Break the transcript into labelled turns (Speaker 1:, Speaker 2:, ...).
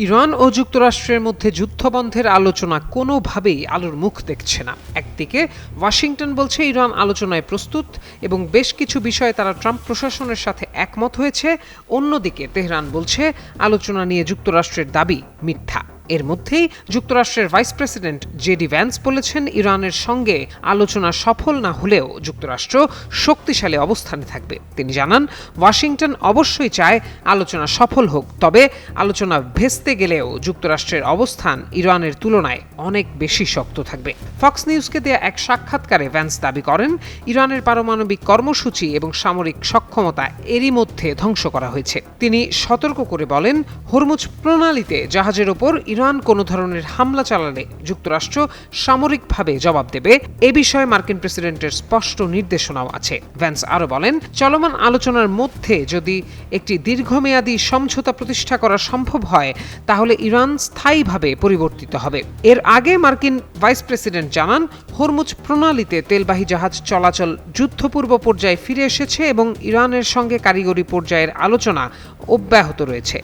Speaker 1: Iran ও যুক্তরাষ্ট্রের মধ্যে যুদ্ধবন্ধের আলোচনা কোনোভাবেই আলোর মুখ দেখছে না। একদিকে ওয়াশিংটন বলছে ইরান আলোচনায় প্রস্তুত এবং বেশ কিছু বিষয়ে তারা ট্রাম্প প্রশাসনের সাথে একমত হয়েছে, অন্যদিকে তেহরান বলছে আলোচনা নিয়ে যুক্তরাষ্ট্রের দাবি মিথ্যা। এর মধ্যেই যুক্তরাষ্ট্রের ভাইস প্রেসিডেন্ট জেডি ভ্যান্স বলেছেন ইরানের সঙ্গে আলোচনা সফল না হলেও যুক্তরাষ্ট্র শক্তিশালী অবস্থানে থাকবে। তিনি জানান, ওয়াশিংটন অবশ্যই চায় আলোচনা সফল হোক, তবে আলোচনা ভেস্তে গেলেও যুক্তরাষ্ট্রের অবস্থান ইরানের তুলনায় অনেক বেশি শক্ত থাকবে। ফক্স নিউজকে দেয়া এক সাক্ষাৎকারে ভ্যান্স দাবি করেন, ইরানের পারমাণবিক কর্মসূচি এবং সামরিক সক্ষমতা এরই মধ্যে ধ্বংস করা হয়েছে। তিনি সতর্ক করে বলেন, হরমুজ প্রণালীতে জাহাজের ওপর ইরান কোনো ধরনের হামলা চালালে যুক্তরাষ্ট্র সামরিকভাবে জবাব দেবে। এ বিষয়ে মার্কিন প্রেসিডেন্টের স্পষ্ট নির্দেশনাও আছে। ভ্যান্স আরও বলেন, চলমান আলোচনার মধ্যে যদি একটি দীর্ঘমেয়াদী সমঝোতা প্রতিষ্ঠা করা সম্ভব হয় তাহলে ইরান স্থায়ীভাবে পরিবর্তিত হবে। এর আগে মার্কিন ভাইস প্রেসিডেন্ট জানান, হরমুজ প্রণালীতে তেলবাহী জাহাজ চলাচল যুদ্ধপূর্ব পর্যায়ে ফিরে এসেছে এবং ইরানের সঙ্গে কারিগরি পর্যায়ের আলোচনা অব্যাহত রয়েছে।